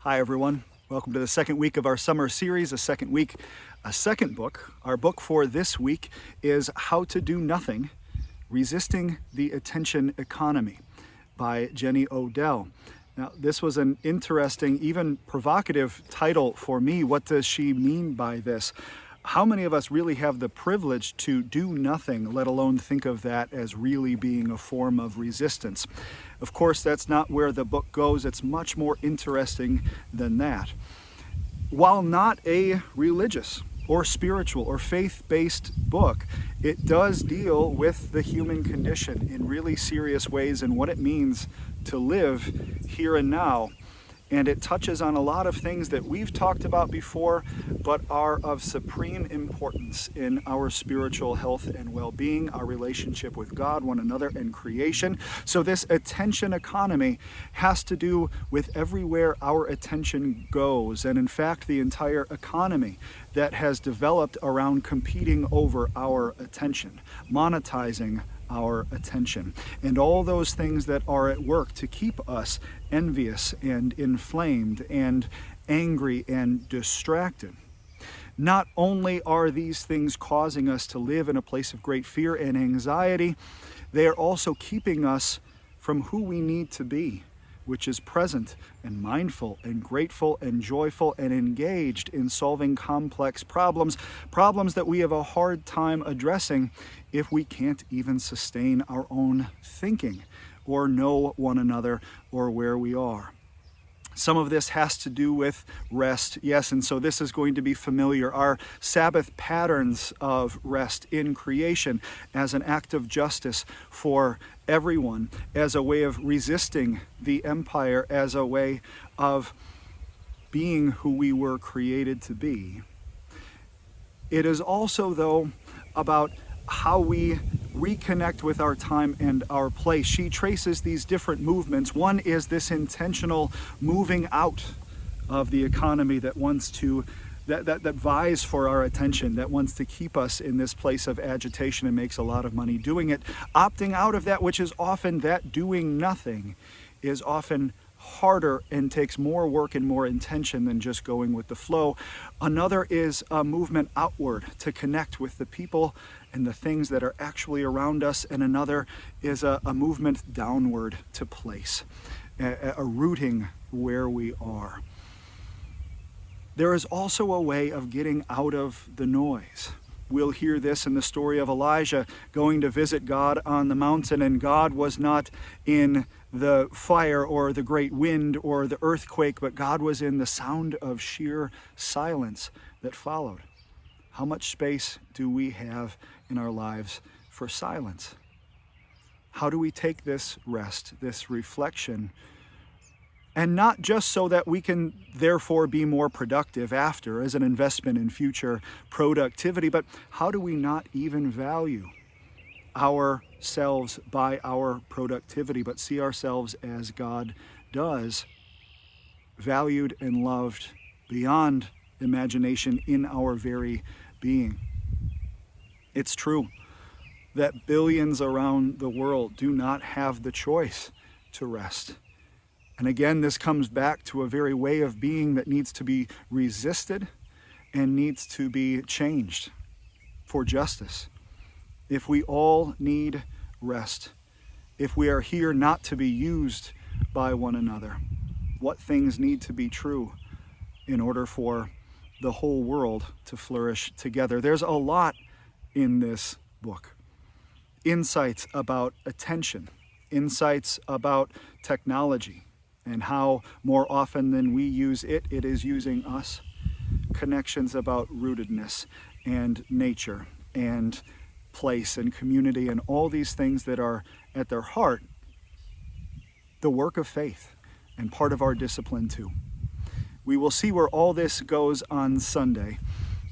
Hi everyone, welcome to the second week of our summer series, a second book. Our book for this week is How to Do Nothing, Resisting the Attention Economy by Jenny Odell. Now, this was an interesting, even provocative title for me. What does she mean by this? How many of us really have the privilege to do nothing, let alone think of that as really being a form of resistance? Of course, that's not where the book goes. It's much more interesting than that. While not a religious or spiritual or faith-based book, it does deal with the human condition in really serious ways and what it means to live here and now. And it touches on a lot of things that we've talked about before, but are of supreme importance in our spiritual health and well-being, our relationship with God, one another, and creation. So this attention economy has to do with everywhere our attention goes, and in fact, the entire economy that has developed around competing over our attention, monetizing our attention, and all those things that are at work to keep us envious and inflamed and angry and distracted. Not only are these things causing us to live in a place of great fear and anxiety, they are also keeping us from who we need to be, which is present and mindful and grateful and joyful and engaged in solving complex problems that we have a hard time addressing if we can't even sustain our own thinking or know one another or where we are. Some of this has to do with rest, yes, and so this is going to be familiar. Our Sabbath patterns of rest in creation as an act of justice for everyone, as a way of resisting the empire, as a way of being who we were created to be. It is also, though, about how we reconnect with our time and our place. She traces these different movements. One is this intentional moving out of the economy that wants to, that vies for our attention, that wants to keep us in this place of agitation and makes a lot of money doing it. Opting out of that, which is often that doing nothing, is often harder and takes more work and more intention than just going with the flow. Another is a movement outward to connect with the people and the things that are actually around us. And another is a movement downward to place, a rooting where we are. There is also a way of getting out of the noise. We'll hear this in the story of Elijah going to visit God on the mountain, and God was not in the fire or the great wind or the earthquake, but God was in the sound of sheer silence that followed. How much space do we have in our lives for silence? How do we take this rest, this reflection, and not just so that we can therefore be more productive after as an investment in future productivity, but how do we not even value ourselves by our productivity, but see ourselves as God does, valued and loved beyond imagination in our very being? It's true that billions around the world do not have the choice to rest. And again, this comes back to a very way of being that needs to be resisted and needs to be changed for justice. If we all need rest, if we are here not to be used by one another, what things need to be true in order for the whole world to flourish together? There's a lot in this book. Insights about attention, insights about technology, and how more often than we use it, it is using us. Connections about rootedness and nature and place and community and all these things that are at their heart the work of faith and part of our discipline too. We will see where all this goes on Sunday,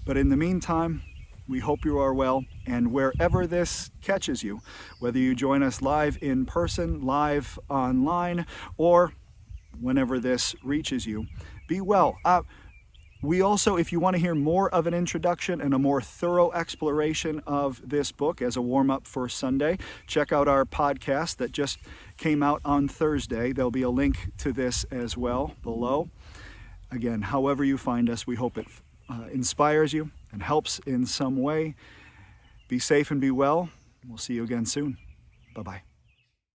but in the meantime, we hope you are well, and wherever this catches you, whether you join us live in person, live online, or whenever this reaches you, be well. We also, if you want to hear more of an introduction and a more thorough exploration of this book as a warm-up for Sunday, check out our podcast that just came out on Thursday. There'll be a link to this as well below. Again, however you find us, we hope it inspires you and helps in some way. Be safe and be well. We'll see you again soon. Bye-bye.